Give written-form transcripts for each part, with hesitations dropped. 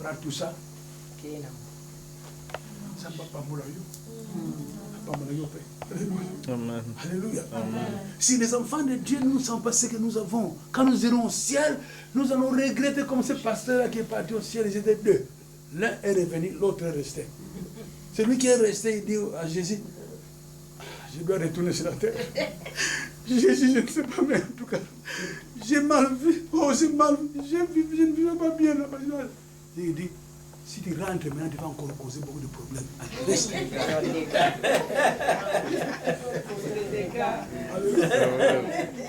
prends tout ça. Ça ne va pas mourir. Amen. Alléluia. Si les enfants de Dieu nous ne savons pas ce que nous avons, quand nous irons au ciel, nous allons regretter comme ce pasteur-là qui est parti au ciel. Ils étaient deux. L'un est revenu, l'autre est resté. Celui qui est resté, il dit à Jésus, je dois retourner sur la terre. Jésus, je ne sais pas, mais en tout cas, j'ai mal vu. Oh, j'ai mal vu. Je ne vivais pas bien là-bas. Il dit, si tu rentres maintenant, tu vas encore causer beaucoup de problèmes. Reste.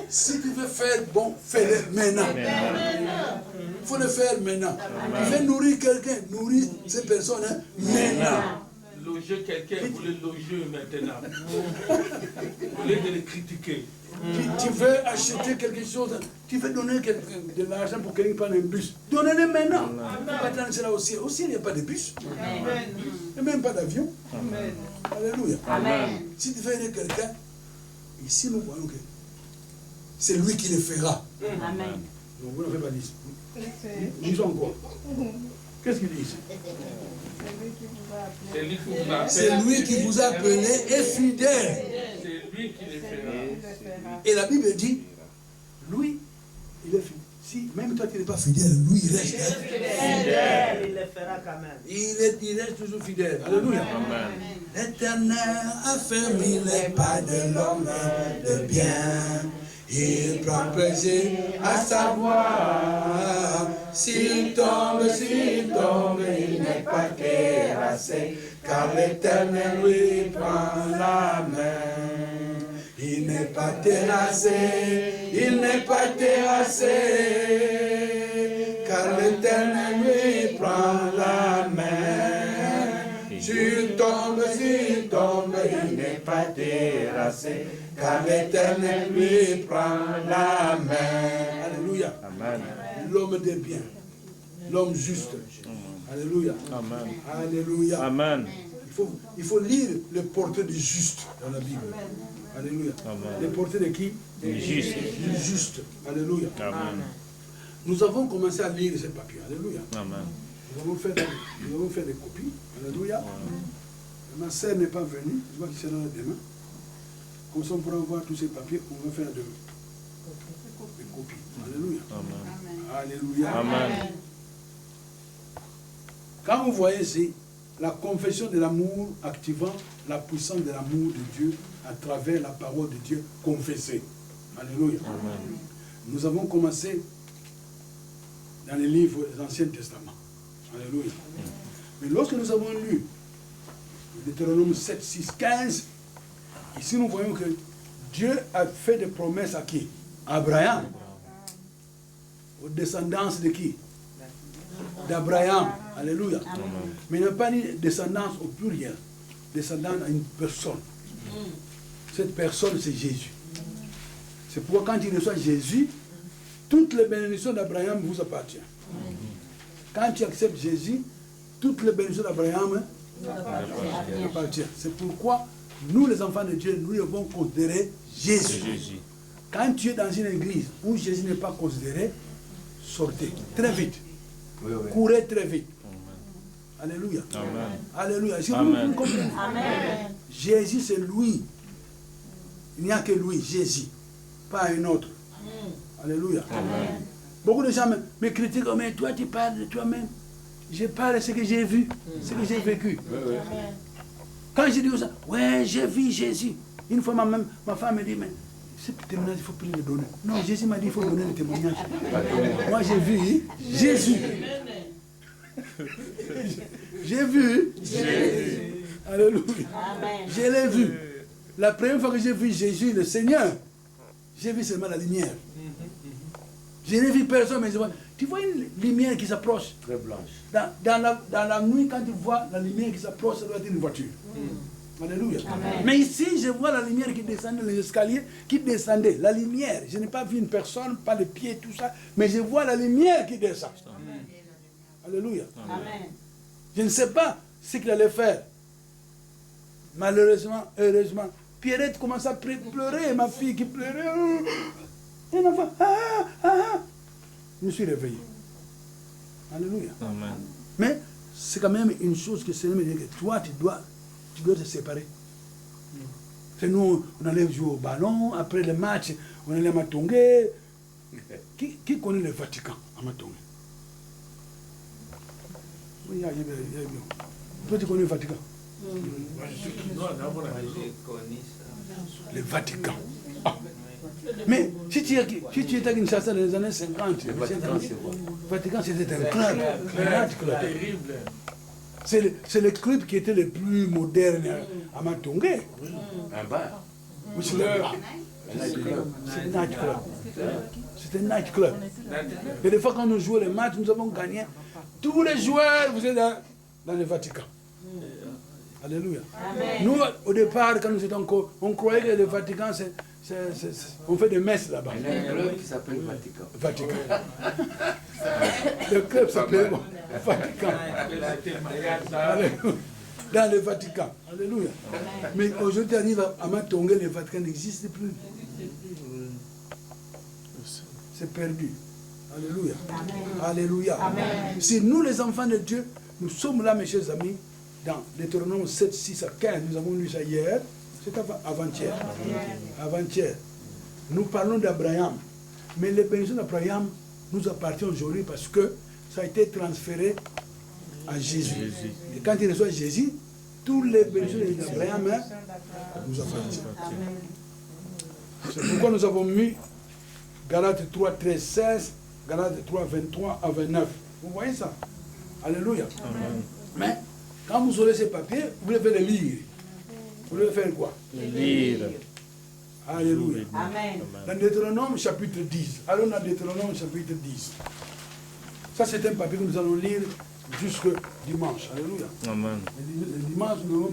Si tu veux faire bon, fais-le maintenant. Il faut le faire maintenant. Tu veux nourrir quelqu'un, nourrir ces personnes maintenant. Loger quelqu'un, vous le loger maintenant. Au lieu de le critiquer. Tu veux acheter quelque chose, tu veux donner de l'argent pour quelqu'un qui prenne un bus. Donnez-le maintenant. On va attendre cela au ciel. Au ciel, il n'y a pas de bus. Il n'y a même pas d'avion. Alléluia. Amen. Si tu veux aider quelqu'un, ici nous voyons que c'est lui qui le fera. Amen. Donc vous n'avez pas dit. Disons quoi? Qu'est-ce qu'il dit ici? C'est lui qui vous a appelé et fidèle. C'est lui qui le fera. Et la Bible dit, lui, il est fidèle. Si même toi tu n'es pas fidèle, lui il reste. Fidèle, il le fera quand même. Il reste toujours fidèle. Alléluia. L'Éternel a fermé les pas de l'homme de bien. Il prend plaisir à savoir s'il tombe, il n'est pas terrassé, car l'Éternel lui prend la main. Il n'est pas terrassé, il n'est pas terrassé, car l'Éternel lui prend la main. S'il tombe, il n'est pas terrassé, car l'Éternel lui prend la main. Alléluia. Amen. L'homme de bien, l'homme juste. Alléluia. Amen. Alléluia. Amen. Il faut lire le portrait du juste dans la Bible. Alléluia. Amen. Le portrait de qui? Du juste. Du juste. Alléluia. Amen. Nous avons commencé à lire ces papiers. Alléluia. Amen. Nous avons fait des copies. Alléluia. Ma sœur n'est pas venue. Je vois qu'il sera là demain. Comme ça, on pourra voir tous ces papiers. On va faire des copies. Alléluia. Amen. Alléluia. Amen. Quand vous voyez ici, la confession de l'amour activant la puissance de l'amour de Dieu à travers la parole de Dieu confessée. Alléluia. Amen. Nous avons commencé dans les livres de l'Ancien Testament. Alléluia. Mais lorsque nous avons lu Deutéronome 7, 6, 15, ici nous voyons que Dieu a fait des promesses à qui? Abraham. Aux descendances de qui? D'Abraham. Alléluia. Mais il n'a pas dit descendance au pluriel. Descendance à une personne. Cette personne, c'est Jésus. C'est pourquoi quand il reçoit Jésus, toutes les bénédictions d'Abraham vous appartiennent. Quand tu acceptes Jésus, toutes les bénédictions d'Abraham appartiennent. C'est pourquoi nous, les enfants de Dieu, nous devons considérer Jésus. Quand tu es dans une église où Jésus n'est pas considéré, sortez très vite. Courez très vite. Alléluia. Amen. Alléluia. Est-ce que Amen. vous comprenez? Amen. Jésus, c'est lui. Il n'y a que lui, Jésus. Pas un autre. Alléluia. Amen. Beaucoup de gens me critiquent, mais toi tu parles de toi-même. Je parle de ce que j'ai vu, ce que j'ai vécu. Quand je dis ça, ouais, j'ai vu Jésus. Une fois, ma femme me dit, mais ce témoignage, il faut plus le donner. Non, Jésus m'a dit, il faut donner le témoignage. Moi, j'ai vu Jésus. J'ai vu Jésus. Alléluia. Amen. Je l'ai vu. La première fois que j'ai vu Jésus, le Seigneur, j'ai vu seulement la lumière. Je n'ai vu personne, mais je vois. Tu vois une lumière qui s'approche. Très blanche. Dans la nuit, quand tu vois la lumière qui s'approche, ça doit être une voiture. Alléluia. Amen. Mais ici, je vois la lumière qui descendait, les escaliers qui descendaient. La lumière. Je n'ai pas vu une personne, pas de pieds, tout ça. Mais je vois la lumière qui descend. Alléluia. Amen. Je ne sais pas ce qu'il allait faire. Malheureusement, heureusement, Pierrette commence à pleurer, ma fille qui pleurait. Un enfant, Je me suis réveillé. Alléluia. Amen. Mais c'est quand même une chose que le Seigneur me dit que toi, tu dois te séparer. C'est nous, on allait jouer au ballon, après le match, on allait à Matongé. Qui connaît le Vatican à Matongé? Oui, il y a toi, tu connais le Vatican? Moi, je suis chinois, d'abord, Le Vatican. Ah. Mais si tu étais à Kinshasa dans les années 50, le Vatican c'était un club. terrible. C'est le club qui était le plus moderne à Matongé. Un bar. Oui, c'est un bar. C'est un night club. C'était un night club. Et des fois, quand nous jouons les matchs, nous avons gagné. Tous les joueurs, vous êtes dans le Vatican. Alléluia. Amen. Nous, au départ, quand nous étions encore, on croyait que le Vatican, on fait des messes là-bas. Il y a un club qui s'appelle Vatican. Vatican. Le club s'appelait Vatican. Alléluia. Dans le Vatican. Alléluia. Mais aujourd'hui, tu arrives à Matongé, le Vatican n'existe plus. C'est perdu. Alléluia. Alléluia. Si nous, les enfants de Dieu, nous sommes là, mes chers amis, dans Deutéronome 7, 6 à 15, nous avons lu ça hier, c'est avant-hier. Avant-hier. Nous parlons d'Abraham. Mais les bénédictions d'Abraham nous appartiennent aujourd'hui parce que ça a été transféré à Jésus. Et quand il reçoit Jésus, tous les bénédictions d'Abraham nous appartiennent. C'est pourquoi nous avons mis Galates 3, 13, 16, Galates 3, 23 à 29. Vous voyez ça? Alléluia. Amen. Mais quand vous aurez ces papiers, vous devez les lire. Vous devez faire quoi? Les lire. Alléluia. Amen. Dans Deutéronome chapitre 10. Allons dans Deutéronome chapitre 10. Ça, c'est un papier que nous allons lire jusqu'au dimanche. Alléluia. Amen. Le dimanche, nous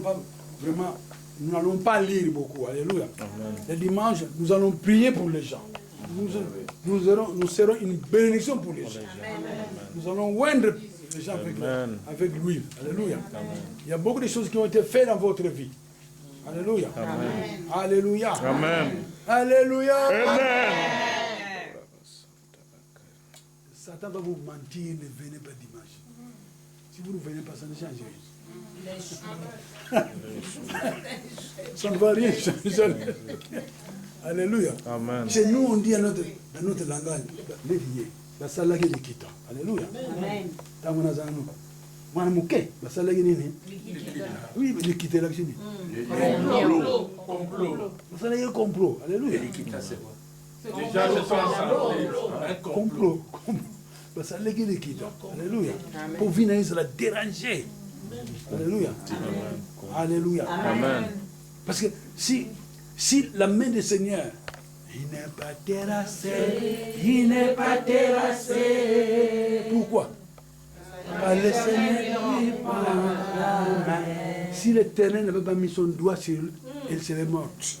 n'allons pas lire beaucoup. Alléluia. Amen. Le dimanche, nous allons prier pour les gens. Nous serons une bénédiction pour les gens. Nous allons oindre les gens avec l'huile. Alléluia. Il y a beaucoup de choses qui ont été faites dans votre vie. Alléluia. Amen. Alléluia. Amen. Alléluia. Amen. Satan va vous mentir, ne venez pas dimanche. Si vous ne venez pas, ça ne change rien. Ça ne va rien changer. Alléluia. Amen. Chez nous, on dit dans notre langage, les vieux, la salage de kita. Alléluia. Amen. Tamonazano. Mwana muke, la salage nini? Oui, mais l'équité là, c'est dit. Complot. La salage complot. Alléluia. Déjà, je suis un Complot. La salage de kita. Alléluia. Pour venir, ça la déranger. Alléluia. Alléluia. Amen. Parce que si la main du Seigneur, il n'est pas terrassé, il n'est pas terrassé. Pourquoi? Par le Seigneur, il prend la main. Si l'Éternel n'avait pas mis son doigt sur elle, elle serait morte.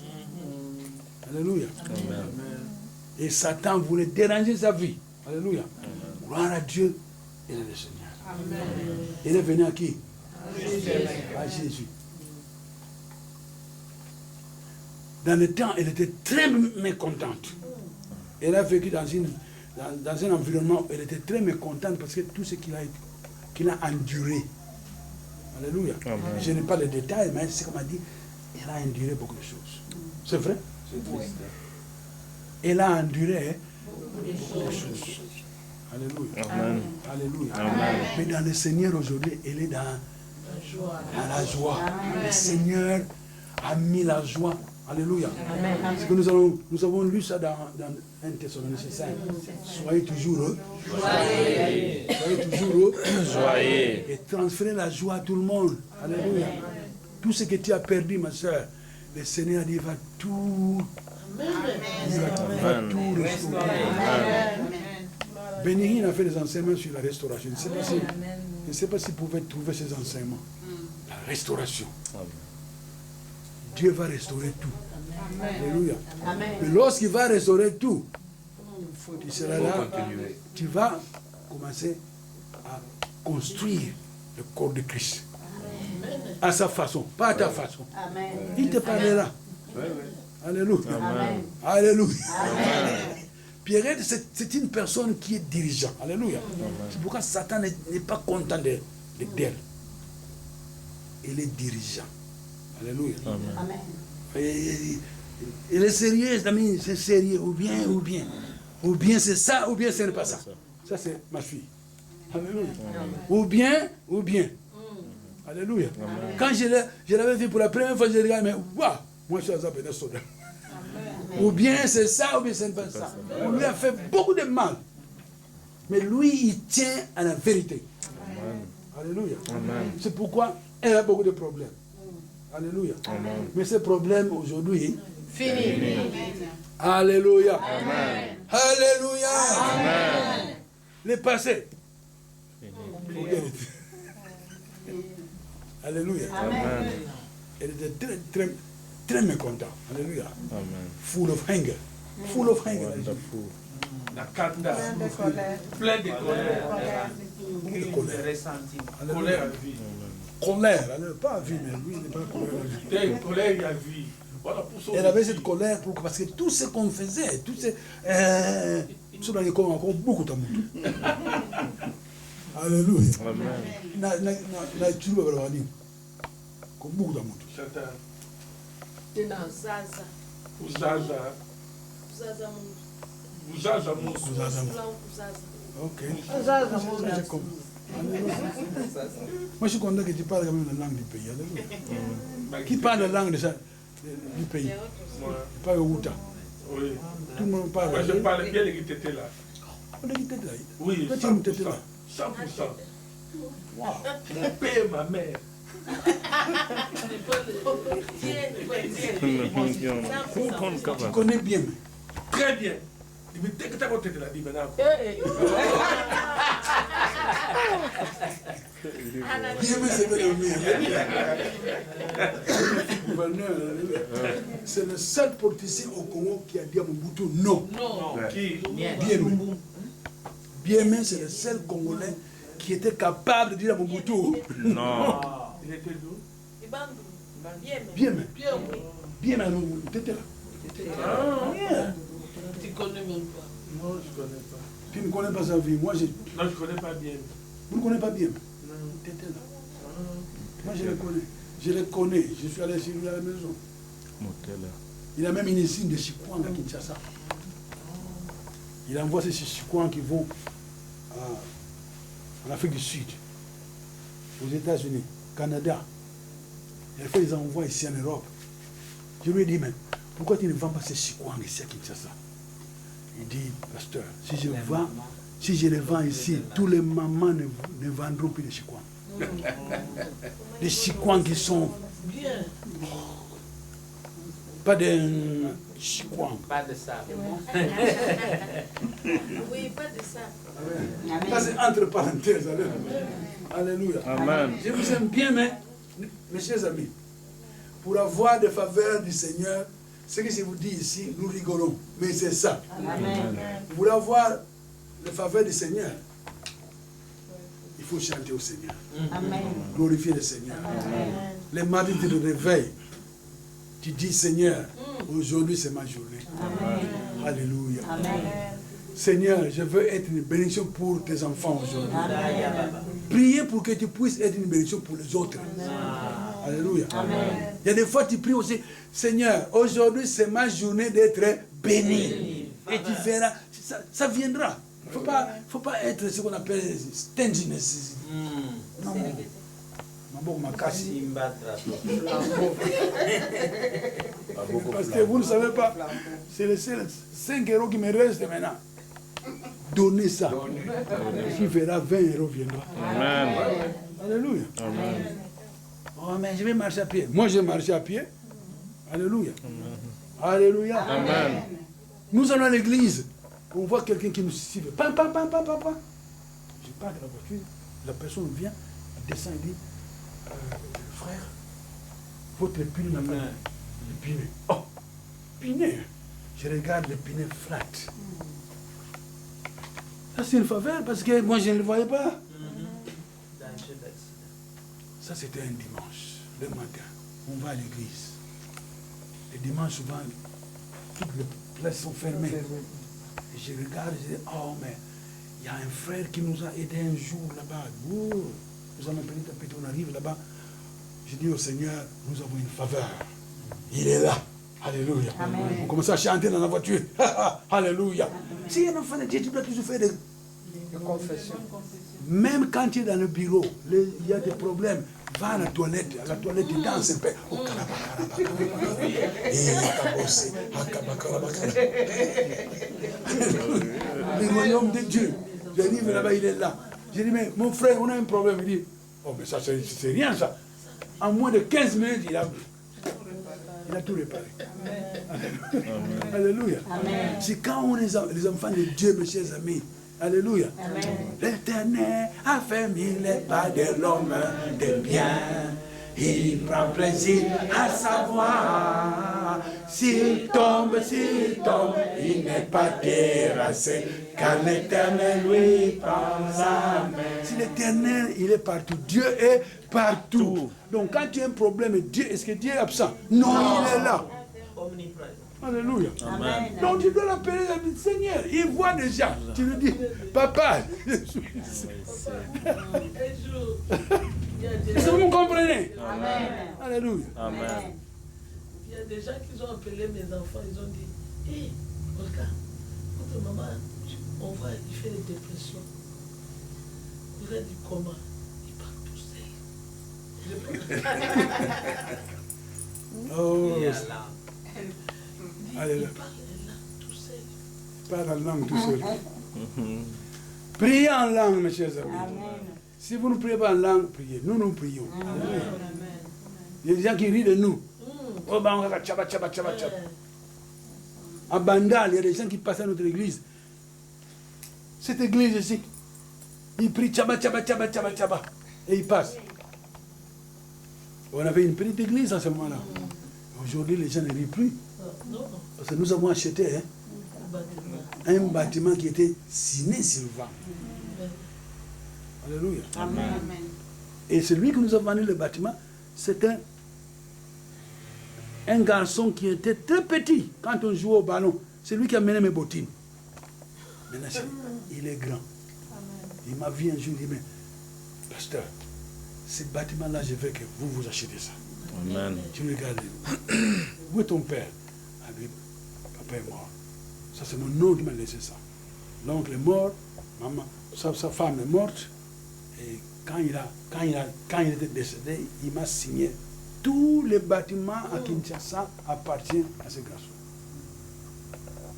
Alléluia. Amen. Et Satan voulait déranger sa vie. Alléluia. Gloire à Dieu et à le Seigneur. Amen. Il est venu à qui? À Jésus. Dans le temps, elle était très mécontente. Elle a vécu dans un environnement où elle était très mécontente parce que tout ce qu'il a enduré. Alléluia. Amen. Je n'ai pas les détails, mais c'est comme elle dit, elle a enduré beaucoup de choses. C'est vrai? C'est triste. Elle a enduré beaucoup de choses. Alléluia. Amen. Alléluia. Amen. Mais dans le Seigneur aujourd'hui, elle est dans la joie. Le Seigneur a mis la joie. Alléluia. Parce que nous avons lu ça dans 1 Thessaloniciens 5. Soyez toujours heureux. Soyez toujours heureux. Soyez. Et transférez la joie à tout le monde. Alléluia. Tout ce que tu as perdu, ma soeur, le Seigneur dit, va tout. Il va tout restaurer. Bénéhine a fait des enseignements sur la restauration. Je ne sais pas si vous pouvez trouver ces enseignements. La restauration. Dieu va restaurer tout. Alléluia. Mais lorsqu'il va restaurer tout, tu seras là, tu vas commencer à construire le corps de Christ. À sa façon, pas à ta façon. Il te parlera. Alléluia. Amen. Alléluia. Pierrette, c'est une personne qui est dirigeante. Alléluia. C'est pourquoi Satan n'est pas content d'elle. Il est dirigeant. Alléluia. Amen. Il est sérieux, amis, c'est sérieux, ou bien c'est ça, ou bien ce n'est pas ça. Ça, c'est ma fille. Alléluia. Ou bien. Alléluia. Quand je l'avais vu pour la première fois, je regardé, mais waouh, moi je suis à Zapéna Soda. Ou bien c'est ça, ou bien ce n'est pas ça. On lui a fait beaucoup de mal. Mais lui, il tient à la vérité. Alléluia. C'est pourquoi elle a beaucoup de problèmes. Alléluia. Mais ces problèmes aujourd'hui, Fini. Alléluia. Amen. Alléluia. Amen. Les passés. Forget it. Alléluia. Amen. Elle était très, très, très mécontente. Alléluia. Amen. Full of anger. Full of anger. Wonderful. La kanda. Plein de colère. Beaucoup de colère. Colère Alléluia. à vie. Colère. Elle n'est pas à vie, mais lui, il n'est pas colère à vie. T'es une colère à vie. Voilà pour ça. Elle avait cette colère parce que tout ce qu'on faisait, tout ce... Tout ça, encore beaucoup d'amour. Alléluia. Amen. Na tuba barabani. Comme beaucoup d'amour. Satan. Tena zaza. Uzaza. Kuzaza Mungu. Uzaza Mungu. Kuzaza Mungu. Kula kuzaza. Ok. Zaza Mungu. J'ai compris. Alléluia. Moi, je suis content que tu parles quand même la langue du pays. Alléluia. Qui parle la langue de ça, du pays? Moi. Pas le Outa. Oui. Tout le monde parle. Moi, je parle bien les tétés là. On est qui t'es là? Oui, Toi, tu es où t'étais 100%. là? 100%. Mon père et ma mère. Tu connais bien, mais. Très bien. Mais dès que tu as côté de la dit maintenant. Bien, mais c'est bien le gouverneur, c'est le seul politicien au Congo qui a dit à Mobutu non. Non. Qui? Biémé. Biémé, c'est le seul Congolais qui était capable de dire à Mobutu Non. Il était d'où? Ibandu. Bieme. Biémé. Bieme. Biémé, tu étais là. Yeah. Tu connais même pas. Non, je ne connais pas. Tu ne connais pas sa vie. Moi, Non, je ne connais pas bien. vous ne connaissez pas Biémé. Non. Tu étais là. Moi, je le connais. Je le connais. Je suis allé chez lui à la maison. Il a même une usine de Chikwang à Kinshasa. Il envoie ces Chikwang qui vont en Afrique du Sud, aux États-Unis, Canada. Il fait des envois ici en Europe. Je lui ai dit, mais pourquoi tu ne vends pas ces Chikwang ici à Kinshasa? Il dit, pasteur, si je les vends ici, tous les mamans ne vendront plus de Chikwang. Des Chikwang qui sont Bien. pas des Chikwang. Pas de ça. Oui, pas de ça. Ça, c'est entre parenthèses. Alléluia. Amen. Je vous aime bien, mais, mes chers amis, pour avoir des faveurs du Seigneur, ce que je vous dis ici, nous rigolons. Mais c'est ça. Amen. Pour avoir les faveurs du Seigneur, il faut chanter au Seigneur. Amen. Glorifier le Seigneur. Amen. Les matins, tu te réveilles. Tu dis, Seigneur, aujourd'hui c'est ma journée. Amen. Alléluia. Amen. Seigneur, je veux être une bénédiction pour tes enfants aujourd'hui. Priez pour que tu puisses être une bénédiction pour les autres. Alléluia. Amen. Il y a des fois tu pries aussi, Seigneur, aujourd'hui c'est ma journée d'être béni. Et tu verras, ça viendra. Il ne faut pas être ce qu'on appelle stinginess. Non. Ma casse. Parce que vous ne savez pas, c'est les 5 euros qui me restent maintenant. Donnez ça. Tu verras, 20 euros viendra. Amen. Alléluia. Amen. Oh, mais je vais marcher à pied. Moi, je marche à pied. Alléluia. Alléluia. Amen. Nous allons à l'église. On voit quelqu'un qui nous suit. Pam, pam, pam, pam, pam, pam. Je pars de la voiture. La personne vient, elle descend et dit, frère, votre pinet n'a pas le pinet. Oh, pinet. Je regarde le pinet flat. Ça, c'est une faveur parce que moi, je ne le voyais pas. Ça, c'était un dimanche, le matin. On va à l'église. Le dimanche, souvent, toutes les places sont fermées. Et je regarde, je dis, oh, mais il y a un frère qui nous a aidés un jour là-bas. Oh, nous allons petit à petit, on arrive là-bas. Je dis au Seigneur, nous avons une faveur. Il est là. Alléluia. Amen. On commence à chanter dans la voiture. Alléluia. Si un enfant de Dieu, tu dois toujours faire des... Confession. Même quand tu es dans le bureau, il y a des problèmes. Va à la toilette tu danses un peu. Oh, le royaume de Dieu. J'arrive là-bas, il est là. Je dis, mais mon frère, on a un problème. Il dit, oh, mais ça, c'est rien ça. En moins de 15 minutes, il a tout réparé. Amen. Alléluia. C'est quand on est les enfants de Dieu, mes chers amis. Alléluia. L'Éternel a fait mille pas de l'homme de bien. Il prend plaisir à savoir. S'il tombe, il n'est pas terrassé. Car l'Éternel lui prend sa main. Si l'Éternel, il est partout. Dieu est partout. Donc quand tu as un problème, Dieu, est-ce que Dieu est absent? Non, il est là. Alléluia. Amen. Donc tu dois l'appeler, Seigneur. Il voit déjà. Tu lui dis, papa, je suis ici. Est-ce que vous me comprenez? Amen. Alléluia. Amen. Il y a des gens qui ont appelé mes enfants, ils ont dit, hé, regarde, votre maman, on voit, il fait des dépressions. Vous avez dit comment? Il parle tout seul. Oh, Il alléluia. parle là, tout seul. Parle en langue tout seul. Priez en langue, mes chers amis. Amen. Si vous ne priez pas en langue, priez. Nous, nous prions. Alléluia. Il y a des gens qui rient de nous. Oh, ben, on va tchaba, tchaba, tchaba, tchaba. À Bandal, il y a des gens qui passent à notre église. Cette église ici, ils prient tchaba, tchaba, tchaba, tchaba, tchaba. Et ils passent. On avait une petite église à ce moment-là. Aujourd'hui, les gens ne rient plus. Parce que nous avons acheté un bâtiment qui était signé sur le vent. Alléluia. Amen. Et celui que nous a vendu le bâtiment, c'était un garçon qui était très petit quand on jouait au ballon. C'est lui qui a mené mes bottines. Maintenant, il est grand. Il m'a vu un jour, il dit, mais pasteur, ce bâtiment-là, je veux que vous achetez ça. Amen. Tu me regardes. Où est ton père? Ah, lui, papa est mort. Ça, c'est mon oncle qui m'a laissé ça. L'oncle est mort, maman, sa femme est morte. Et quand il était décédé, il m'a signé. Tous les bâtiments à Kinshasa appartiennent à ce garçon.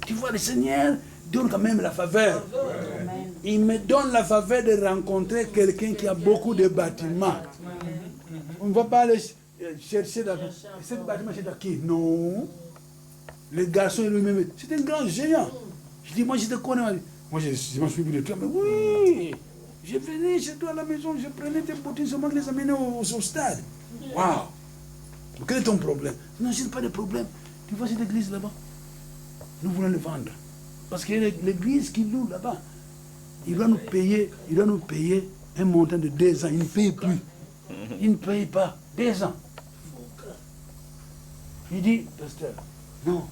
Tu vois, le Seigneur donne quand même la faveur. Amen. Il me donne la faveur de rencontrer quelqu'un qui a beaucoup de bâtiments. On ne va pas aller chercher dans ce bâtiment, c'est qui? Non. Le garçon lui-même, c'est un grand géant. Je dis, moi je te connais. Moi je m'en suis vu de toi, mais oui. Je venais chez toi à la maison, je prenais tes bottines seulement que les amener au stade. Waouh! Quel est ton problème? Non, je n'ai pas de problème. Tu vois cette église là-bas? Nous voulons le vendre. Parce que l'église qui loue là-bas, il doit nous payer un montant de 2 ans. Il ne paye plus. Il ne paye pas. 2 ans. Il dit, pasteur, non,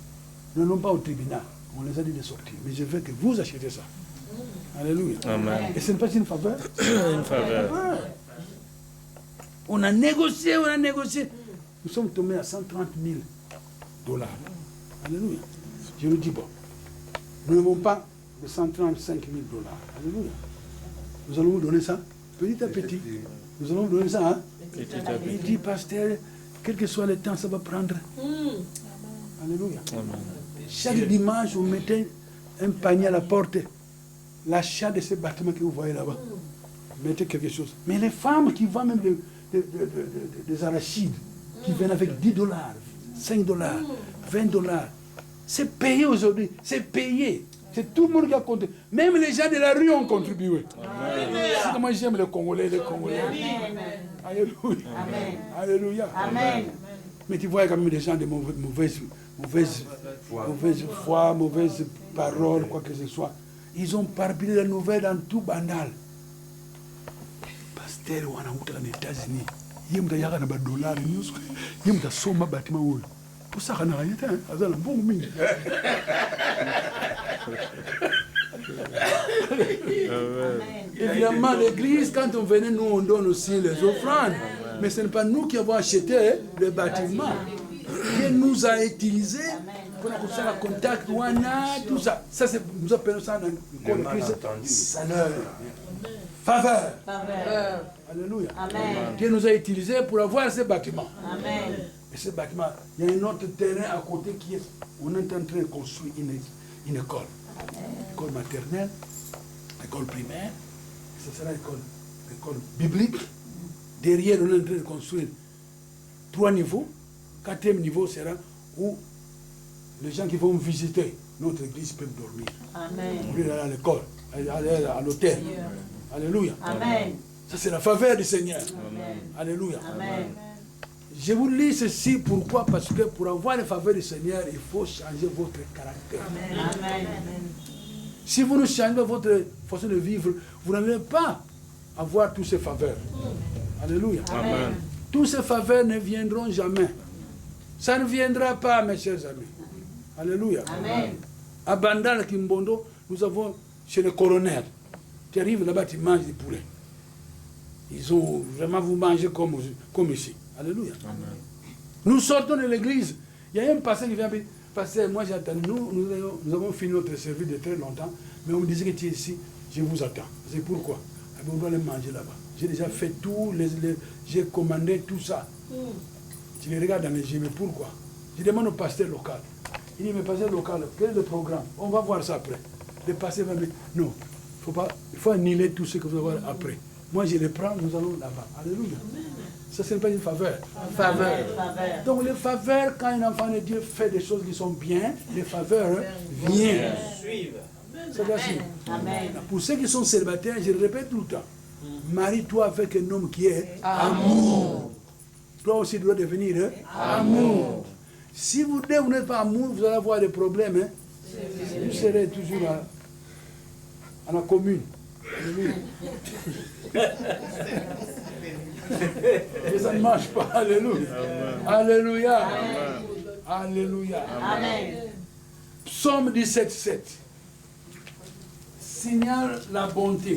nous n'allons pas au tribunal. On les a dit de sortir. Mais je veux que vous achetez ça. Alléluia. Amen. Et ce n'est pas une faveur? Une faveur. On a négocié. Nous sommes tombés à 130 000 $. Alléluia. Je nous dis, bon, nous n'avons pas de 135 000 $. Alléluia. Nous allons vous donner ça petit à petit. Nous allons vous donner ça. Hein? Petit à petit. Il dit, pasteur, quel que soit le temps, ça va prendre. Alléluia. Amen. Chaque dimanche, on mettait un panier à la porte. L'achat de ce bâtiment que vous voyez là-bas. Mettez quelque chose. Mais les femmes qui vendent même des arachides, qui viennent avec 10 $, 5 $, 20 $, c'est payé aujourd'hui. C'est payé. C'est tout le monde qui a compté. Même les gens de la rue ont contribué. C'est comment j'aime les Congolais, Alléluia. Amen. Alléluia. Amen. Mais tu vois quand même des gens de mauvaise foi, mauvaise parole, quoi que ce soit. Ils ont parpillé la nouvelle dans tout Bandal. Pasteur, on a aux États-Unis. Il y a des $. Il y a des bâtiment. Pour ça, on a rien. Évidemment, l'église, quand on venait, nous, on donne aussi les offrandes. Mais ce n'est pas nous qui avons acheté le bâtiment. Dieu nous a utilisés pour faire le contact, tout ça. Ça, nous appelons ça dans le Christ, salaire. Faveur. Alléluia. Amen. Dieu nous a utilisés pour avoir ce bâtiment. Amen. Et ce bâtiment, il y a un autre terrain à côté qui est. On est en train de construire une école. École maternelle, école primaire, ce sera l'école biblique. Derrière, on est en train de construire 3 niveaux. 4e niveau sera où les gens qui vont visiter notre église peuvent dormir. Amen. On peut aller à l'école, aller à l'hôtel. Alléluia. Amen. Ça, c'est la faveur du Seigneur. Amen. Alléluia. Amen. Je vous lis ceci, pourquoi? Parce que pour avoir la faveur du Seigneur, il faut changer votre caractère. Amen. Si vous ne changez pas votre façon de vivre, vous n'allez pas avoir toutes ces faveurs. Alléluia. Amen. Toutes ces faveurs ne viendront jamais. Ça ne viendra pas, mes chers amis. Alléluia. Amen. À Bandal, Kimbondo, nous avons chez le colonel. Tu arrives là-bas, tu manges du poulet. Ils ont vraiment vous mangez comme ici. Alléluia. Amen. Nous sortons de l'église. Il y a un pasteur qui vient passer. Moi, j'attends. Nous avons fini notre service de très longtemps. Mais on me disait que tu es ici. Je vous attends. C'est pourquoi? On doit aller manger là-bas. J'ai déjà fait tout. J'ai commandé tout ça. Tu les regardes dans les yeux. Mais pourquoi? Je demande au pasteur local. Il dit, mais pasteur local, quel est le programme? On va voir ça après. Le pasteur va me dire, non, il faut annuler tout ce que vous allez voir après. Moi, je les prends, nous allons là-bas. Alléluia. Ça, ce n'est pas une faveur. Faveur. Donc, les faveurs, quand un enfant de Dieu fait des choses qui sont bien, les faveurs viennent. C'est facile. Pour ceux qui sont célibataires, je le répète tout le temps. Marie-toi avec un homme qui est amour. Toi aussi, tu dois devenir amour. Si vous n'êtes pas amour, vous allez avoir des problèmes. Vous serez toujours à la commune. Alléluia. Et ça ne marche pas. Alléluia. Alléluia. Alléluia. Amen. Psaume 17:7. Signale la bonté,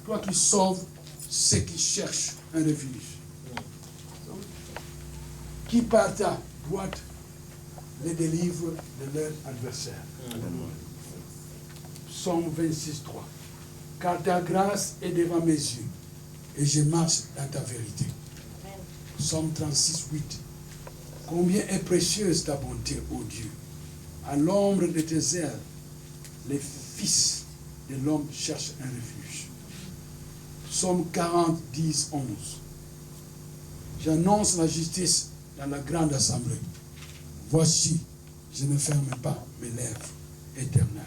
toi qui sauves ceux qui cherchent un refuge. Qui par ta droite les délivre de leur adversaire. Psaume 26:3. Car ta grâce est devant mes yeux et je marche dans ta vérité. Psaume 36:8. Combien est précieuse ta bonté, ô Dieu. À l'ombre de tes ailes, les fils de l'homme cherchent un refuge. Psaume 40, 10, 11. J'annonce la justice dans la grande assemblée. Voici, je ne ferme pas mes lèvres, Éternel.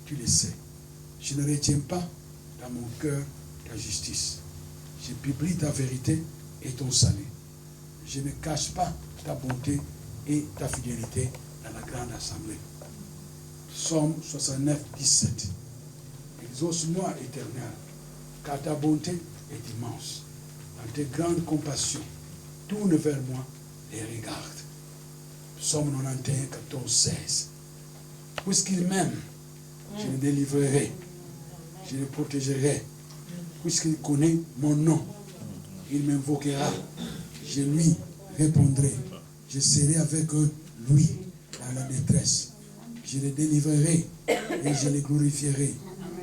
Tu le sais. Je ne retiens pas dans mon cœur ta justice. Je publie ta vérité et ton salut. Je ne cache pas ta bonté et ta fidélité dans la grande assemblée. Psaume 69, 17. Exauce-moi, Éternel, car ta bonté est immense. Dans tes grandes compassions, tourne vers moi et regarde. Psaume 91, 14, 16. Puisqu'il m'aime, je le délivrerai, je le protégerai. Puisqu'il connaît mon nom, il m'invoquera, je lui répondrai. Je serai avec lui dans la détresse. Je le délivrerai et je le glorifierai.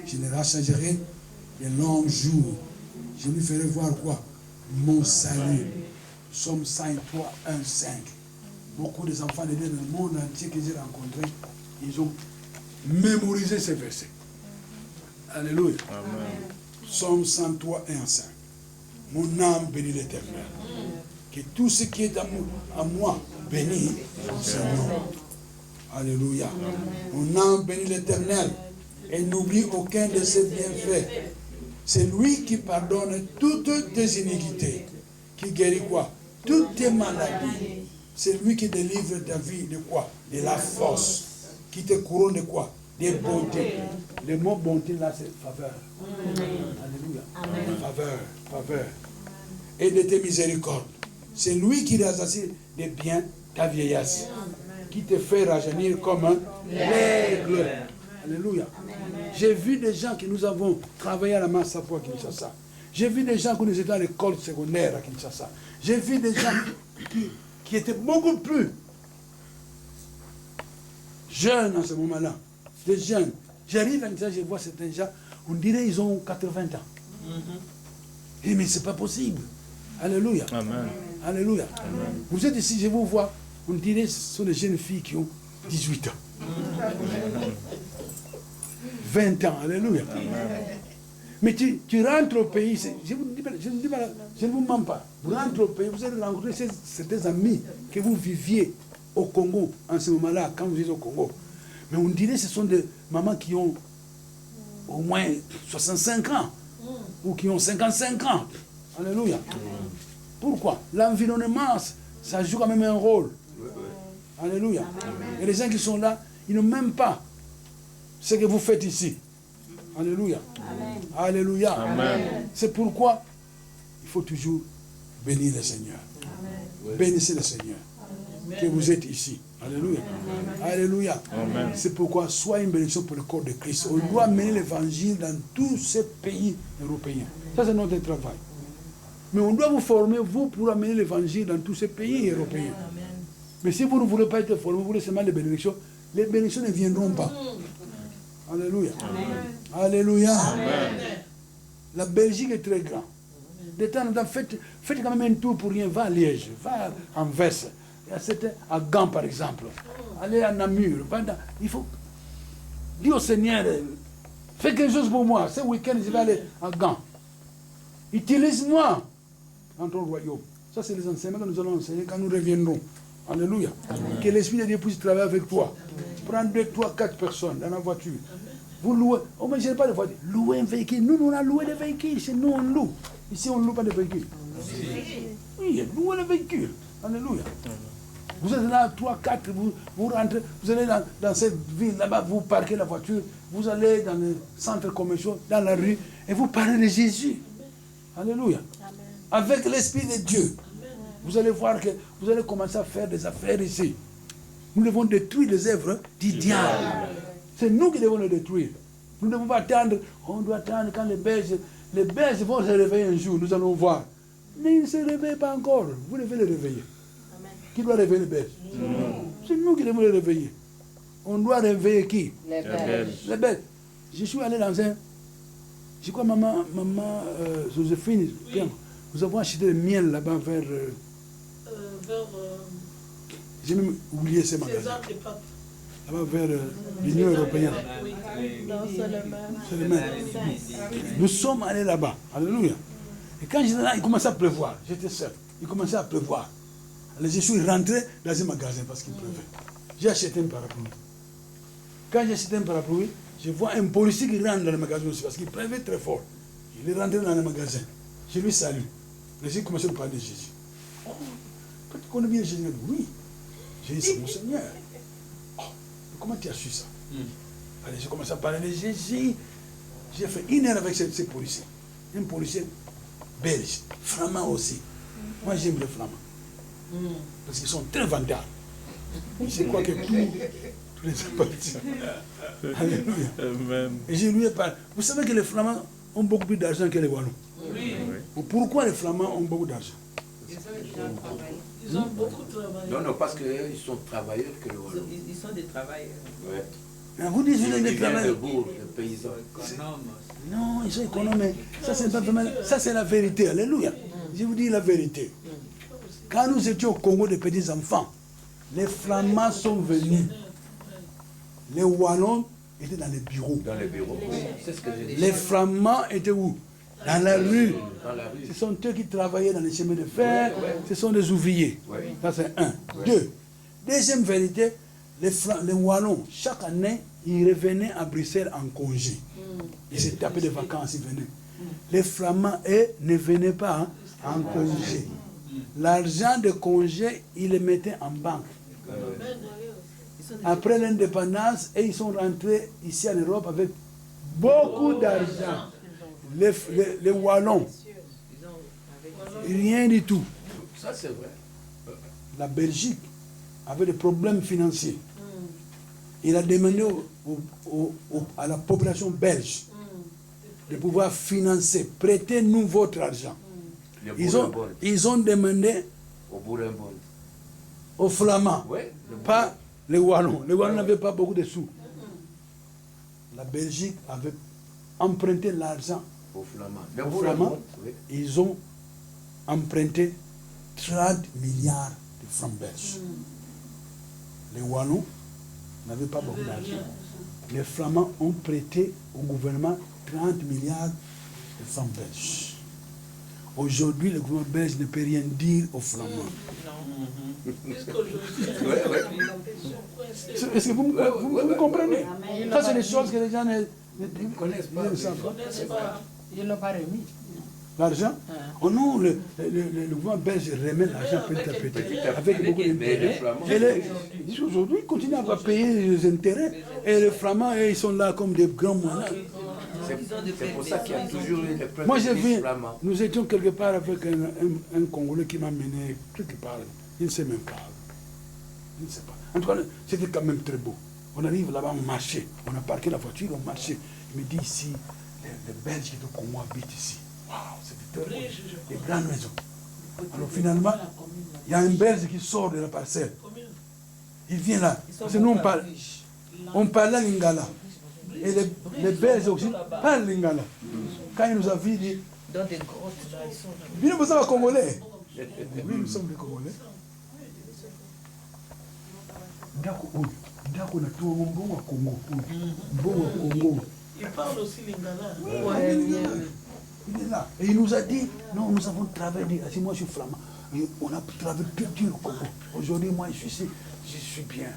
Je le rassasirai de longs jours. Je lui ferai voir quoi? Mon salut. Psaume 103, 1, 5. Beaucoup des enfants de Dieu dans le monde entier que j'ai rencontrés, ils ont mémorisé ces versets. Alléluia. Amen. Psaume 103, 1, 5. Mon âme bénit l'Éternel. Que tout ce qui est à moi bénit son nom. Alléluia. Mon âme bénit l'Éternel et n'oublie aucun de ses bienfaits. C'est lui qui pardonne toutes tes iniquités, qui guérit quoi? Toutes tes maladies. C'est lui qui délivre ta vie de quoi? De la force. Qui te couronne de quoi? De bonté. Le mot bonté là, c'est faveur. Alléluia. Faveur, faveur. Et de tes miséricordes. C'est lui qui rassasie de bien ta vieillesse. Qui te fait rajeunir comme un aigle. Alléluia. J'ai vu des gens que nous avons travaillé à la Massapou à Kinshasa. J'ai vu des gens que nous étions à l'école secondaire à Kinshasa. J'ai vu des gens qui étaient beaucoup plus jeunes en ce moment-là. Des jeunes. J'arrive à Kinshasa, je vois certains gens, on dirait qu'ils ont 80 ans. Et mais ce n'est pas possible. Alléluia. Amen. Alléluia. Amen. Vous êtes ici, je vous vois, on dirait que ce sont des jeunes filles qui ont 18 ans. 20 ans. Alléluia. Amen. Mais tu rentres au pays, je ne vous mens pas. Vous rentrez au pays, vous allez rencontrer certains amis que vous viviez au Congo en ce moment-là, quand vous êtes au Congo. Mais on dirait que ce sont des mamans qui ont au moins 65 ans ou qui ont 55 ans. Alléluia. Pourquoi? L'environnement, ça joue quand même un rôle. Alléluia. Et les gens qui sont là, ils n'ont même pas ce que vous faites ici. Alléluia. Amen. Alléluia. Amen. C'est pourquoi il faut toujours bénir le Seigneur. Amen. Bénissez le Seigneur. Amen. Que vous êtes ici. Alléluia. Amen. Alléluia. Amen. C'est pourquoi soyez une bénédiction pour le corps de Christ. On doit mener l'évangile dans tous ces pays européens. Ça, c'est notre travail. Mais on doit vous former, vous, pour amener l'évangile dans tous ces pays européens. Amen. Mais si vous ne voulez pas être formé, vous voulez seulement les bénédictions ne viendront pas. Alléluia. Amen. Alléluia. Amen. La Belgique est très grande. De temps en temps, faites quand même un tour pour rien. Va à Liège, va à Anvers, à Gand par exemple. Allez à Namur. Il faut dire au Seigneur, fais quelque chose pour moi. Ce week-end, je vais aller à Gand. Utilise-moi dans ton royaume. Ça, c'est les enseignements que nous allons enseigner quand nous reviendrons. Alléluia. Amen. Que l'Esprit de Dieu puisse travailler avec toi. Prends 2, 3, 4 personnes dans la voiture. Vous louez. Oh, mais je n'ai pas de voiture. Louez un véhicule. Nous, on a loué des véhicules. Chez nous, on loue. Ici, on ne loue pas de véhicules. Oui, louez les véhicules. Alléluia. Vous êtes là, 3, 4, vous rentrez, vous allez dans cette ville, là-bas, vous parquez la voiture, vous allez dans le centre commercial, dans la rue, et vous parlez de Jésus. Alléluia. Amen. Avec l'Esprit de Dieu. Amen. Vous allez voir que vous allez commencer à faire des affaires ici. Nous devons détruire les œuvres du diable. C'est nous qui devons les détruire. Nous ne devons pas attendre, on doit attendre quand les Belges vont se réveiller un jour, nous allons voir. Mais ils ne se réveillent pas encore. Vous devez les réveiller. Amen. Qui doit réveiller les Belges? C'est nous qui devons les réveiller. On doit réveiller qui? Les Belges. Les Belges. Je suis allé dans un... Je crois maman Joséphine, oui. Nous avons acheté le miel là-bas vers... j'ai même oublié ces magasins. Là-bas vers l'Union européenne. Oui. C'est le même. Nous sommes allés là-bas. Alléluia. Et quand j'étais là, il commençait à pleuvoir. J'étais seul. Il commençait à pleuvoir. Alors je suis rentré dans un magasin parce qu'il pleuvait. J'ai acheté un parapluie. Quand j'ai acheté un parapluie, je vois un policier qui rentre dans le magasin aussi parce qu'il pleuvait très fort. Il est rentré dans le magasin. Je lui salue. J'ai commencé à parler de Jésus. Oh, tu connais bien Jésus? Oui. J'ai dit, c'est mon Seigneur. Oh, comment tu as su ça? Allez, j'ai commencé à parler de Jésus. J'ai fait 1 heure avec ces policiers. Un policier belge, flamand aussi. Moi, j'aime les flamands. Parce qu'ils sont très vantards. Je crois que tous les sympathisants. Alléluia. Amen. Et je lui ai parlé. Vous savez que les flamands ont beaucoup plus d'argent que les wallons. Oui. Pourquoi les flamands ont beaucoup d'argent? Ils ont beaucoup travaillé. Non, parce qu'ils sont travailleurs que les wallons. Ils sont des travailleurs. Ouais. Mais vous dites que les travailleurs. Les paysans. Non, ils sont économes. Ça, c'est pas vraiment. Ça, c'est la vérité. Alléluia. Je vous dis la vérité. Quand nous étions au Congo des petits enfants, les Flamands sont venus. Les Wallons étaient dans les bureaux. Dans les bureaux. C'est ce que j'ai dit. Les Flamands étaient où? Dans la rue. Dans la rue. Ce sont eux qui travaillaient dans les chemins de fer. Ce sont des ouvriers. Ça, c'est 1. 2. Deuxième vérité, les Wallons, chaque année, ils revenaient à Bruxelles en congé. Ils se tapaient des vacances, ils venaient. Les Flamands, eux, ne venaient pas en congé. L'argent de congé, ils le mettaient en banque. Après l'indépendance, ils sont rentrés ici en Europe avec beaucoup d'argent. Les Wallons, rien du tout. Ça, c'est vrai. La Belgique avait des problèmes financiers. il a demandé à la population belge de pouvoir financer, prêtez-nous votre argent. Ils ont demandé aux Flamands, pas les Wallons. Les Wallons n'avaient pas beaucoup de sous. La Belgique avait emprunté l'argent aux Flamands. Ils ont emprunté 30 milliards de francs belges. Les Wallons n'avaient pas beaucoup d'argent. Les Flamands ont prêté au gouvernement 30 milliards de francs belges. Aujourd'hui, le gouvernement belge ne peut rien dire aux Flamands. Est-ce que vous me comprenez? Ça, c'est des choses que les gens ne connaissent pas. Ils ne l'ont pas remis. L'argent? Oh non, le gouvernement belge remet l'argent petit à petit, avec beaucoup d'intérêts. Aujourd'hui, ils continuent à payer les intérêts. Et les Flamands, ils sont là comme des grands moines. C'est pour ça qu'il y a toujours eu les premiers. Moi, j'ai vu, nous étions quelque part avec un Congolais qui m'a mené quelque part. Je ne sais même pas. Je ne sais pas. En tout cas, c'était quand même très beau. On arrive là-bas, on marchait. On a parqué la voiture, on marchait. Il me dit ici, les Belges qui de Congo habitent ici. Waouh, c'était très beau. Des grandes maisons. Alors finalement, il y a un Belge qui sort de la parcelle. Il vient là. Parce que nous, on parlait lingala. Et les Belges aussi parlent lingala. Quand il nous a vu, il dit, Dans des grottes, là, ils sont là. bien, nous sommes Congolais. Oui, nous sommes des Congolais. Ndako na tuo mbongo wa Congo. Mbongo wa Congo. Il parle aussi lingala. Ouais, il est là. Et il nous a dit, non, nous avons travaillé. Si moi je suis flamand, on a travaillé plus dur au Congo. Aujourd'hui, moi je suis ici, je suis bien.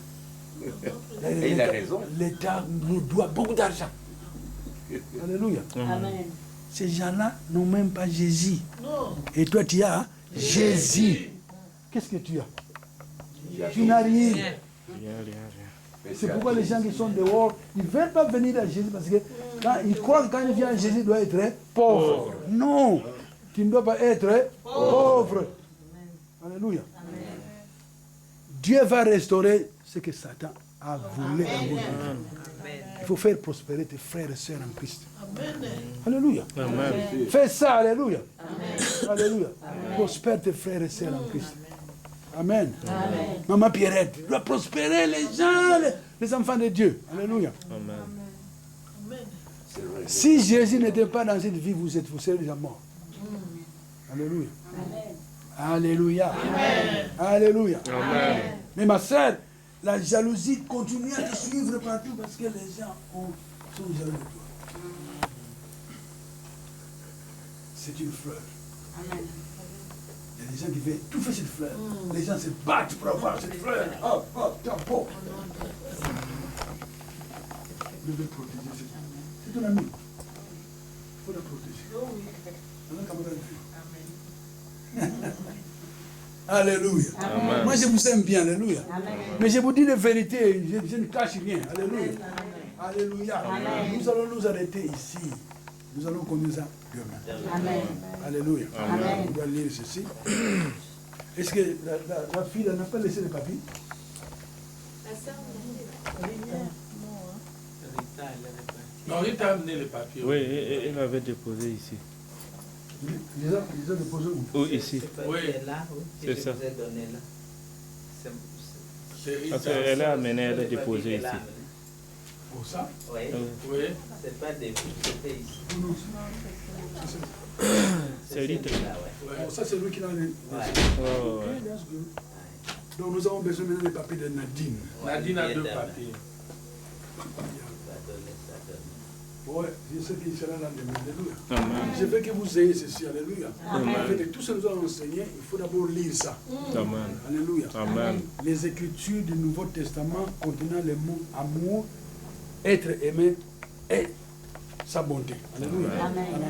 Et il a raison. L'État nous doit beaucoup d'argent. Alléluia. Amen. Ces gens-là n'ont même pas Jésus. Non. Et toi, tu as Jésus. Qu'est-ce que tu as? Tu n'as rien. C'est pourquoi les gens qui sont dehors, ils ne veulent pas venir à Jésus parce que quand ils croient que quand ils viennent à Jésus, ils doivent être pauvres. Non, tu ne dois pas être pauvre. Alléluia. Dieu va restaurer ce que Satan a volé à vous. Il faut faire prospérer tes frères et sœurs en Christ. Alléluia. Fais ça, alléluia. Alléluia. Prospère tes frères et sœurs en Christ. Amen. Amen. Maman Pierrette, tu dois prospérer les gens, les enfants de Dieu. Alléluia. Amen. Si Jésus n'était pas dans cette vie, vous serez déjà morts. Alléluia. Alléluia. Alléluia. Amen. Mais ma sœur, la jalousie continue à te suivre partout parce que les gens sont jaloux de toi. C'est une fleur. Amen. Il y a des gens qui veulent tout faire cette fleur. Les gens se battent pour avoir cette fleur. Oh, oh, t'es un pauvre. Je vais protéger cette fleur. C'est ton ami. Il faut la protéger. Alléluia. Amen. Moi, je vous aime bien. Alléluia. Amen. Mais je vous dis la vérité. Je ne cache rien. Alléluia. Alléluia. Nous allons nous arrêter ici. Nous allons conduire ça demain. Amen. Alléluia. Amen. On doit lire ceci. Est-ce que la fille n'a pas laissé le papier? Non, Rita a amené les papiers. Oui, elle avait déposé ici. Ils ont déposé où? Ou ici. Oui. C'est ça. C'est Rita. Parce qu'elle a amené, elle a déposé ici. Pour ça? Oui. C'est pas des filles qui étaient ici. Non, C'est Rita. bon, ça, c'est lui qui l'a laissé. Oh, Okay, that's good. Donc, nous avons besoin maintenant des papiers de Nadine. Nadine a deux papiers. Oui, je sais qu'il sera là demain. Alléluia. Amen. Je veux que vous ayez ceci. Alléluia. Amen. Avec tout ce que nous avons enseigné, il faut d'abord lire ça. Amen. Alléluia. Amen. Les Écritures du Nouveau Testament contenant les mots amour, être aimé et sa bonté. Alléluia. Amen. Alors,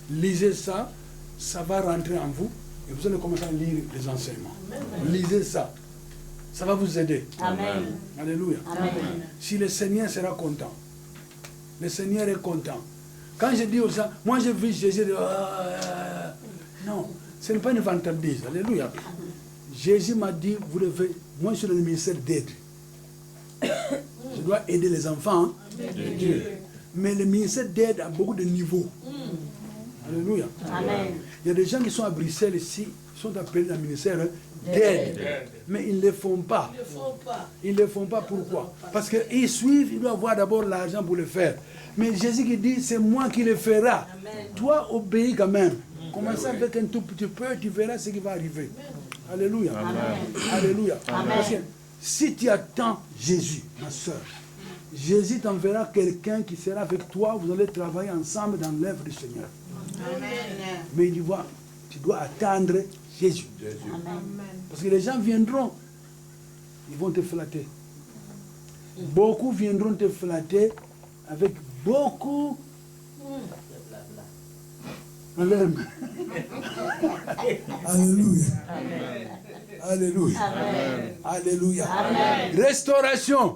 lisez ça, ça va rentrer en vous et vous allez commencer à lire les enseignements. Lisez ça. Ça va vous aider. Amen. Alléluia. Amen. Si le Seigneur sera content, le Seigneur est content. Quand je dis aux gens, moi je vis Jésus, non, ce n'est pas une vantardise. Alléluia. Jésus m'a dit, vous devez, moi je suis dans le ministère d'aide. Je dois aider les enfants de Dieu. Mais le ministère d'aide a beaucoup de niveaux. Alléluia. Amen. Il y a des gens qui sont à Bruxelles ici, sont appelés dans le ministère d'aide. Mais ils ne le font pas. Ils ne le font pas. Ils ne le font pas, pourquoi? Parce qu'ils suivent, ils doivent avoir d'abord l'argent pour le faire. Mais Jésus qui dit, c'est moi qui le fera. Amen. Toi, obéis quand même. Commence avec un tout petit peu, tu verras ce qui va arriver. Alléluia. Alléluia. Parce que si tu attends Jésus, ma soeur, Jésus t'enverra quelqu'un qui sera avec toi, vous allez travailler ensemble dans l'œuvre du Seigneur. Amen. Mais tu dois attendre Jésus. Parce que les gens viendront, ils vont te flatter. Beaucoup viendront te flatter avec beaucoup en leur main. Alléluia. Alléluia. Alléluia. Restauration.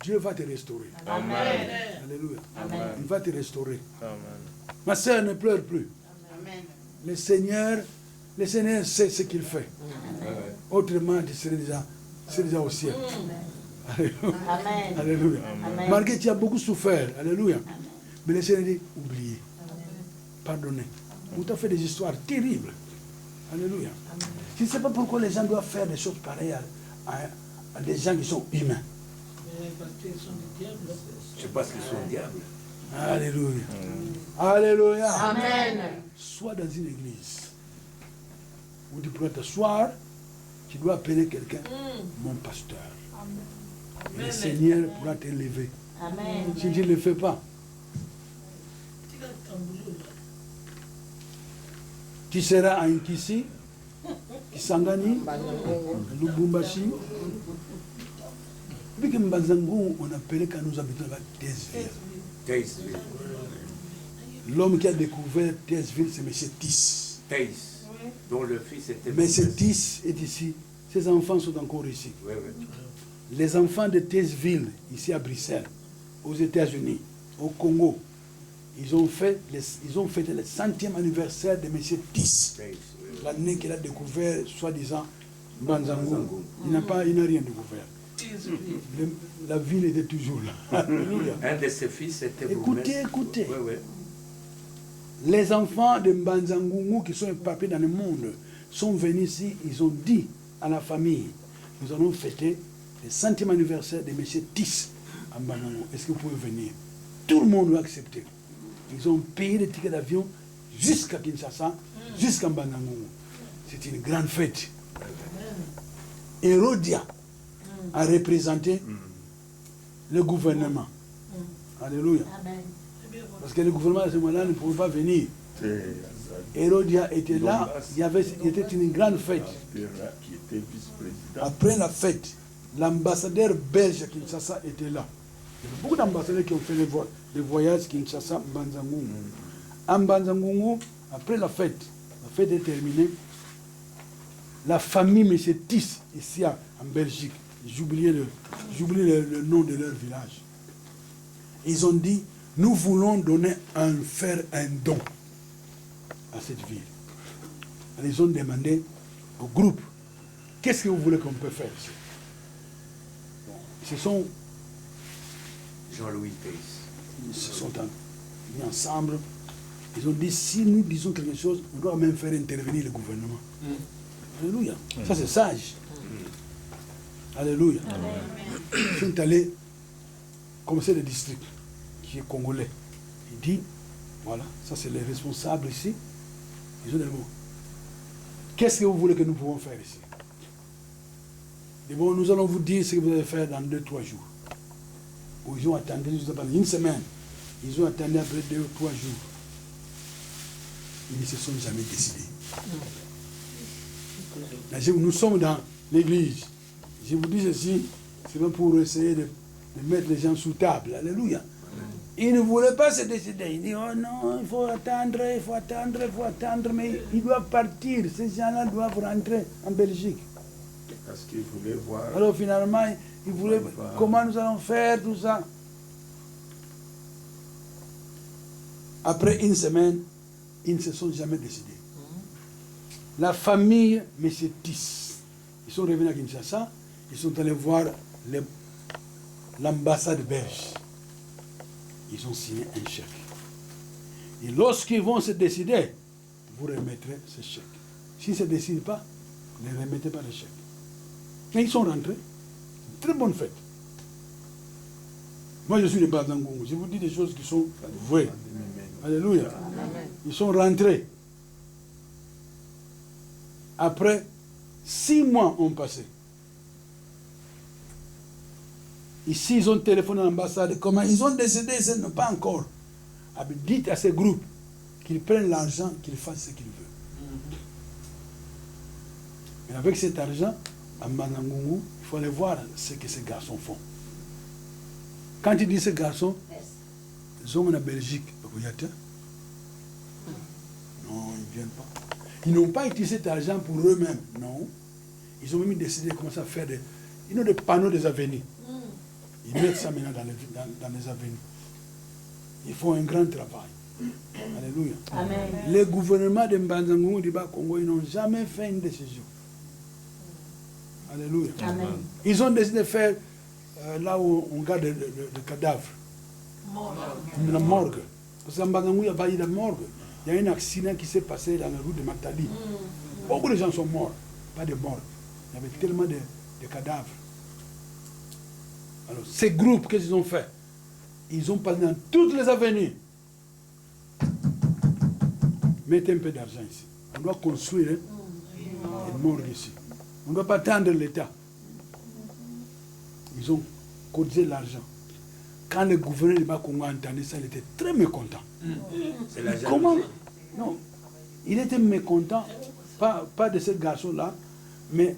Dieu va te restaurer. Amen. Alléluia. Amen. Il va te restaurer. Amen. Ma soeur, ne pleure plus. Le Seigneur sait ce qu'il fait. Autrement, tu serais déjà au ciel. Alléluia. Alléluia. Malgré que tu as beaucoup souffert. Alléluia. Mais le Seigneur dit, oubliez. Pardonnez. On t'a fait des histoires terribles. Alléluia. Je ne sais pas pourquoi les gens doivent faire des choses pareilles à des gens qui sont humains. Parce qu'ils sont des diables. C'est parce qu'ils sont diables. Alléluia. Alléluia. Amen. Sois dans une église où tu pourras t'asseoir, tu dois appeler quelqu'un, mon pasteur. Et le Seigneur pourra t'élever. Amen. Si tu ne le fais pas, tu seras à Nkisi, Kisangani, Lubumbashi. Puis que Mbazangou, on appelait quand nous habitons là Taizville. Taizville. L'homme qui a découvert Taizville, c'est M. Tis. Taïs, dont le fils était... M. Tis est ici. Ses enfants sont encore ici. Oui, oui. Les enfants de Taizville, ici à Bruxelles, aux États-Unis, au Congo, ils ont fêté le 100e anniversaire de M. Tis. L'année qu'il a découvert, soi-disant, Mbanzango. Il n'a rien découvert. La ville était toujours là. Alléluia. Un de ses fils était Écoutez. Oui, oui. Les enfants de Mbanzangungu qui sont éparpillés dans le monde sont venus ici, ils ont dit à la famille, nous allons fêter le 100e anniversaire de M. Tis à Mbanzangungu. Est-ce que vous pouvez venir? Tout le monde l'a accepté. Ils ont payé les tickets d'avion jusqu'à Kinshasa, jusqu'à Mbanzangungu. C'est une grande fête. Hérodia a représenté le gouvernement. Alléluia. Parce que le gouvernement à ce moment-là ne pouvait pas venir. Hérodia était là, il était une grande fête. Après la fête, l'ambassadeur belge à Kinshasa était là. Il y a beaucoup d'ambassadeurs qui ont fait des voyages Kinshasa, Mbanzangungu. À Mbanzangungu, après la fête est terminée, la famille M. Tis, ici en Belgique, j'oubliais le nom de leur village. Ils ont dit, nous voulons faire un don à cette ville. Alors, ils ont demandé au groupe, qu'est-ce que vous voulez qu'on peut faire ici? Ce sont Jean-Louis Taïs. Ils se sont mis ensemble. Ils ont dit, si nous disons quelque chose, on doit même faire intervenir le gouvernement. Alléluia. Ça, c'est sage. Alléluia. Ils sont allés, commissaire de district, qui est congolais. Il dit, voilà, ça c'est les responsables ici. Ils ont dit, bon, qu'est-ce que vous voulez que nous pouvons faire ici? Et bon, nous allons vous dire ce que vous allez faire dans 2-3 jours. Bon, ils ont attendu pendant une semaine. Ils ont attendu après 2 ou 3 jours. Ils ne se sont jamais décidés. Nous sommes dans l'église. Je vous dis ceci, c'est pas pour essayer de mettre les gens sous table. Alléluia. Ils ne voulaient pas se décider. Ils disent, oh non, il faut attendre, mais ils doivent partir. Ces gens-là doivent rentrer en Belgique. Parce qu'ils voulaient voir. Alors finalement, ils voulaient comment nous allons faire tout ça. Après une semaine, ils ne se sont jamais décidés. La famille M. Tis, ils sont revenus à Kinshasa, ils sont allés voir l'ambassade belge. Ils ont signé un chèque. Et lorsqu'ils vont se décider, vous remettrez ce chèque. S'ils ne se décident pas, ne remettez pas le chèque. Mais ils sont rentrés. Très bonne fête. Moi, je suis de Bazangongo. Je vous dis des choses qui sont vraies. Alléluia. Ils sont rentrés. Après, 6 mois ont passé. Ici, ils ont téléphoné à l'ambassade. Comment ils ont décidé, ce n'est pas encore. Dites à ces groupes qu'ils prennent l'argent, qu'ils fassent ce qu'ils veulent. Mais avec cet argent, à Manangungu, il faut aller voir ce que ces garçons font. Quand ils disent ces garçons, ils ont en Belgique. Non, ils ne viennent pas. Ils n'ont pas utilisé cet argent pour eux-mêmes, non. Ils ont même décidé de commencer à faire des panneaux des avenues. Ils mettent ça maintenant dans les avenues. Ils font un grand travail. Alléluia. Amen. Les gouvernements de Mbanzangungu et du Bas-Congo, ils n'ont jamais fait une décision. Alléluia. Amen. Ils ont décidé de faire là où on garde le cadavre. La morgue. Parce qu'à Mbanzangungu, il n'y a pas eu de morgue. Il y a un accident qui s'est passé dans la route de Matadi. Beaucoup de gens sont morts. Pas de morts. Il y avait tellement de cadavres. Alors, ces groupes, qu'est-ce qu'ils ont fait? Ils ont passé dans toutes les avenues. Mettez un peu d'argent ici. On doit construire une morgue ici. On ne doit pas attendre l'État. Ils ont cotisé l'argent. Quand le gouverneur du Bas-Congo a entendu ça, il était très mécontent. C'est la Comment? jalousie. Non. Il était mécontent, pas de ce garçon-là, mais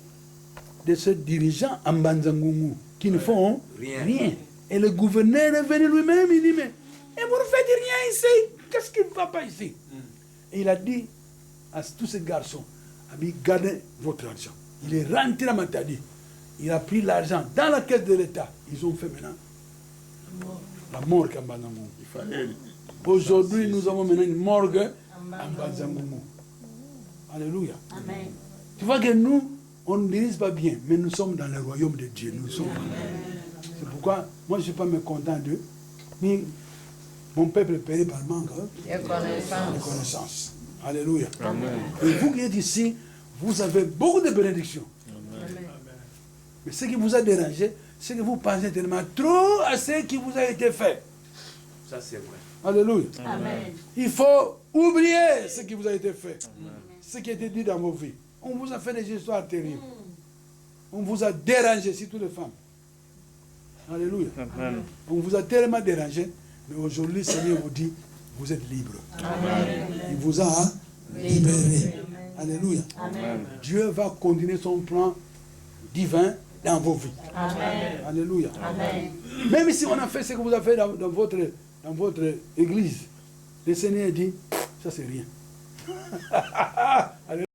de ce dirigeant en Mbanzangungu qui ne font rien. Et le gouverneur est venu lui-même, il dit, mais vous ne faites rien ici, qu'est-ce qui ne va pas ici? Et il a dit à tous ces garçons, gardez votre argent. Il est rentré à Matadi, il a pris l'argent dans la caisse de l'État. Ils ont fait maintenant la morgue à Mbanzangungu. Aujourd'hui, nous avons maintenant une morgue à Mbanzangungu. Alléluia. Amen. Tu vois que nous, on ne dirige pas bien, mais nous sommes dans le royaume de Dieu. Nous sommes. C'est pourquoi, moi, je ne suis pas mécontent d'eux. Mais mon peuple est payé par manque de connaissance. Alléluia. Amen. Et vous qui êtes ici, vous avez beaucoup de bénédictions. Amen. Mais ce qui vous a dérangé, c'est que vous pensez tellement trop à ce qui vous a été fait. Ça, c'est vrai. Alléluia. Amen. Il faut oublier ce qui vous a été fait. Ce qui a été dit dans vos vies. On vous a fait des histoires terribles. On vous a dérangé, surtout les femmes. Alléluia. Amen. On vous a tellement dérangé, mais aujourd'hui, le Seigneur vous dit, vous êtes libre. Amen. Il vous a libéré. Alléluia. Amen. Dieu va continuer son plan divin dans vos vies. Amen. Alléluia. Amen. Même si on a fait ce que vous avez fait dans votre église, le Seigneur dit, ça c'est rien. Alléluia.